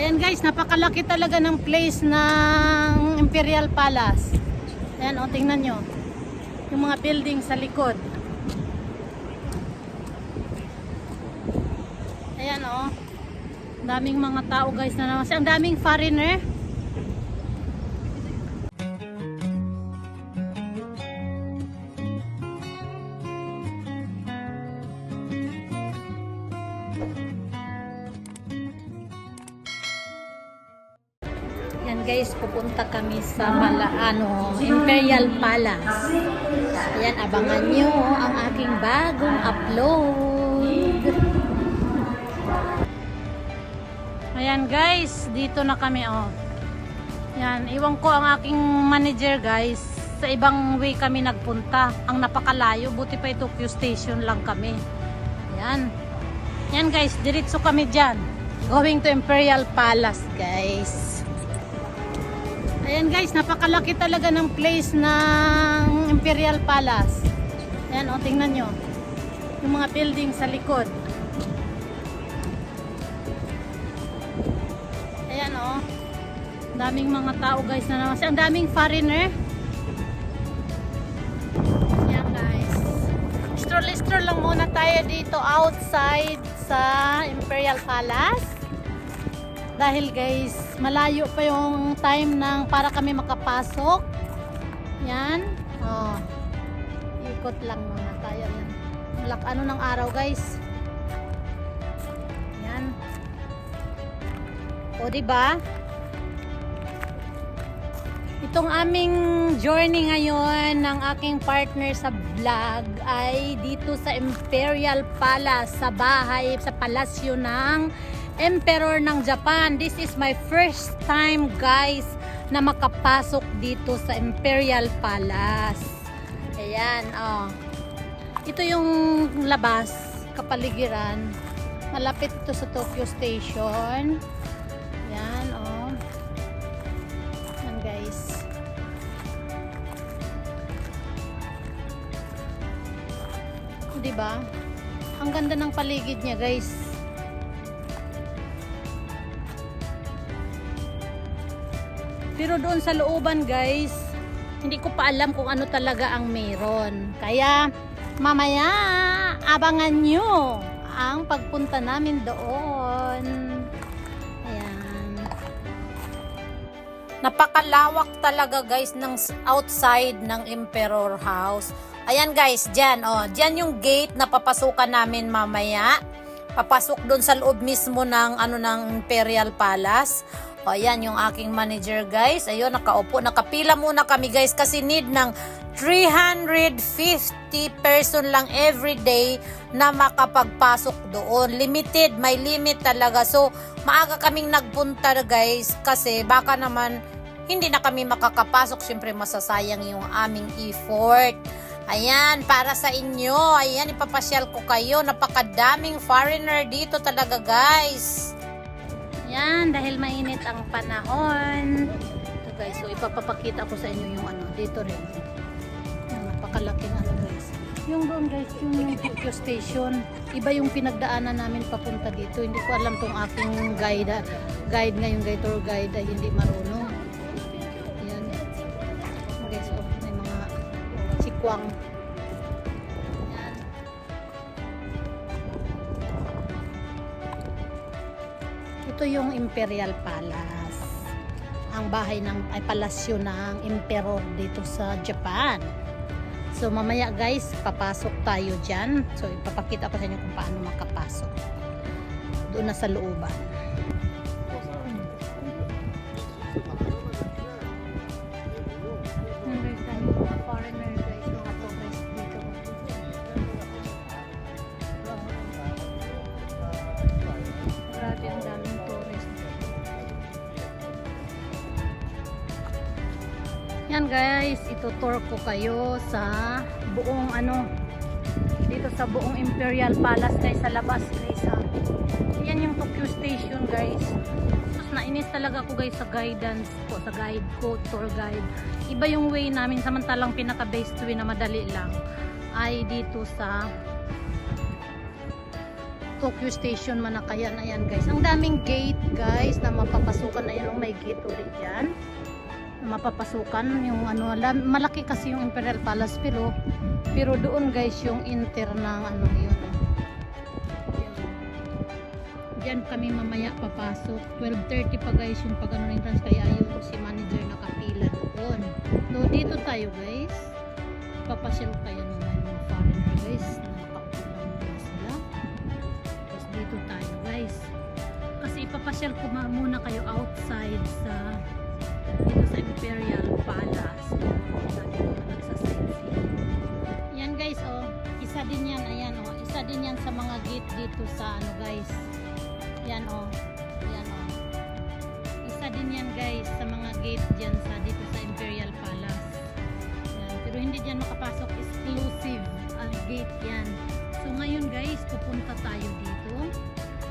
Ayan guys, napakalaki talaga ng place ng Imperial Palace. Ayan o, tingnan nyo. Yung mga building sa likod. Ayan o. Daming mga tao guys na naman. Ang daming foreigner. Yan guys, pupunta kami sa Imperial Palace. Ayan, abangan nyo ang aking bagong upload. Ayan guys, dito na kami oh. Yan, iwan ko ang aking manager guys. Sa ibang way kami nagpunta. Ang napakalayo, buti pa Tokyo Station lang kami. Ayan. Yan guys, diretso kami dyan. Going to Imperial Palace guys. Ayan guys, napakalaki talaga ng place ng Imperial Palace. Ayan o, tingnan nyo. Yung mga building sa likod. Ayan o. Daming mga tao guys na naman. Ang daming foreigner. Ayan guys. Stroll lang muna tayo dito outside sa Imperial Palace. Dahil guys, malayo pa yung time ng para kami makapasok. Yan. Oh. Ikot lang muna tayo. Yan. Ano ng araw guys. Yan. O diba? Itong aming journey ngayon ng aking partner sa vlog ay dito sa Imperial Palace, sa bahay, sa palasyo ng Emperor ng Japan. This is my first time guys na makapasok dito sa Imperial Palace. Ayan, oh. Ito yung labas, kapaligiran. Malapit ito sa Tokyo Station. Ayan, oh. Ayan guys. Diba? Ang ganda ng paligid niya guys. Pero doon sa looban guys, hindi ko pa alam kung ano talaga ang meron. Kaya mamaya abangan nyo ang pagpunta namin doon. Ayan. Napakalawak talaga guys ng outside ng Emperor House. Ayan guys, dyan. Oh, dyan yung gate na papasukan namin mamaya. Papasok doon sa loob mismo ng, ng Imperial Palace. O, ayan yung aking manager guys. Ayun, nakaupo. Nakapila muna kami guys kasi need ng 350 person lang everyday na makapagpasok doon. Limited, may limit talaga. So, maaga kaming nagpunta guys kasi baka naman hindi na kami makakapasok. Siyempre, masasayang yung aming effort. Ayan, para sa inyo. Ayan, ipapasyal ko kayo. Napakadaming foreigner dito talaga guys. Yan, dahil mainit ang panahon. Ito guys, so ipapapakita ko sa inyo yung dito rin. Yung napakalaking guys. Yung doon guys, yung Tokyo Station. Iba yung pinagdaanan namin papunta dito. Hindi ko alam tong aking guide ngayon, tour guide ay hindi marunong. Yan. Guys, oh, may mga sikwang. Ito yung Imperial Palace. Ang bahay ay palasyo ng Emperor dito sa Japan. So mamaya guys, papasok tayo dyan. So ipapakita ko sa inyo kung paano makapasok. Doon na sa looban. Foreigner guys, mga tourist dito. Grabe ang daming tourist. Yan guys, itutour ko kayo sa buong dito sa buong Imperial Palace guys, sa labas guys ha. Yan yung Tokyo Station guys. Tapos nainis talaga ako guys sa guidance ko, sa guide ko, tour guide. Iba yung way namin, samantalang pinaka best way na madali lang ay dito sa Tokyo Station Manakayan. Ayan guys, ang daming gate guys na mapapasukan. Ayan, may gate ulit dyan mapapasukan yung ano, malaki kasi yung Imperial Palace, pero doon guys yung enter ng ano yun. Diyan kami mamaya papasok. 12:30 pa guys yung pag ano entrance, kaya yung si manager nakapila doon. So dito tayo guys. Papasyal kayo naman yung foreigner guys. Nakapila muna sila. Tapos dito tayo guys. Kasi ipapasyal ko muna kayo outside sa dito sa Imperial Palace. Yan guys, oh, isa din yan, ayan oh, isa din yan sa mga gate dito sa ano guys. Yan oh. Yan oh. Isa din yan guys sa mga gate diyan sa dito sa Imperial Palace. Yan, pero hindi diyan makapasok, exclusive ang gate yan. So ngayon guys, pupunta tayo dito.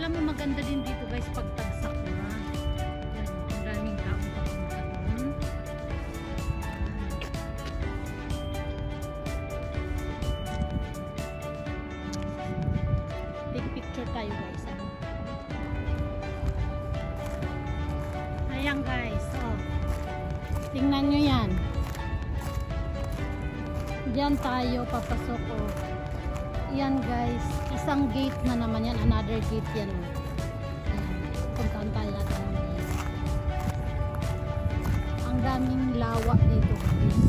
Alam mo maganda din dito guys pag tag-sakura. Tayo guys, ano? Ayan guys, oh, tingnan nyo yan, diyan tayo papasok, oh. Yan guys, isang gate na naman yan, another gate yan, oh. Ayan, puntaan tayo natin guys. Ang daming lawak dito guys.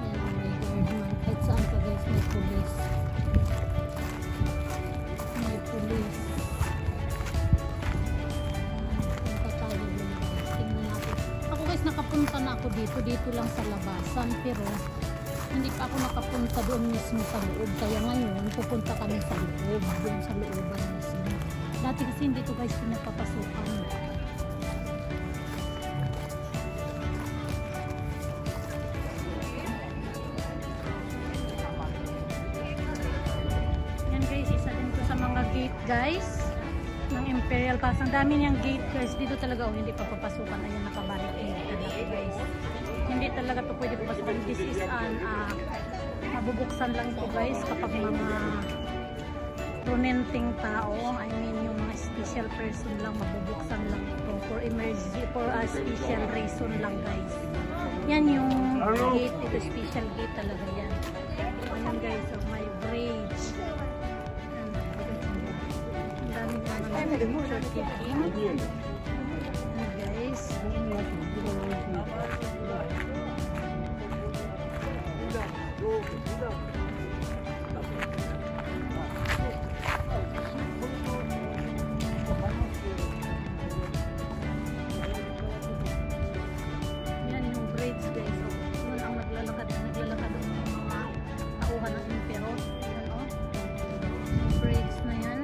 Ayan, may guardman, kahit saan ka guys may police. Police. Punta tayo dun guys. Tingnan natin. Ako guys nakapunta na ako dito lang sa labasan, pero hindi pa ako nakapunta doon mismo sa loob. Kaya ngayon pupunta kami sa loob, doon sa looban mismo. Dati kasi hindi to guys pinapapasukan. Gate guys ng Imperial Palace. Ang dami niyang gate guys dito talaga, oh, hindi pa papasukan. Ayan, nakabarricade talaga guys, hindi talaga to pwede papasukan. This is an mabubuksan lang ito guys kapag mga prominenting tao, I mean yung mga special person lang, mabubuksan lang ito for emergency, for a special reason lang guys. Yan yung gate, ito special gate talaga yan. Ayan guys, so may bridge. Picture taking. Guys. Yan yung bridge guys. Yun ang naglalakad ng mga tauhan ng impero. Yan o. Bridge na yan.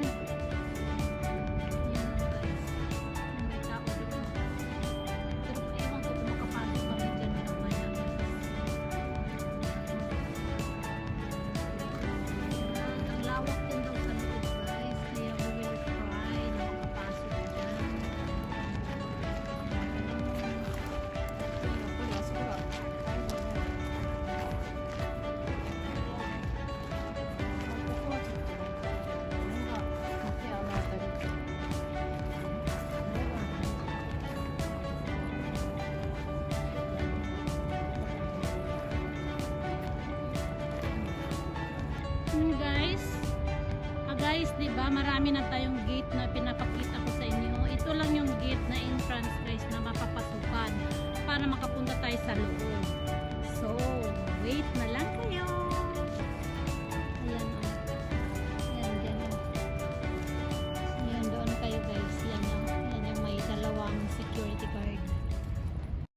Guys, di ba marami na tayong gate na pinapakita ko sa inyo. Ito lang yung gate na entrance guys na mapapasukan para makapunta tayo sa loob. So, wait na lang kayo.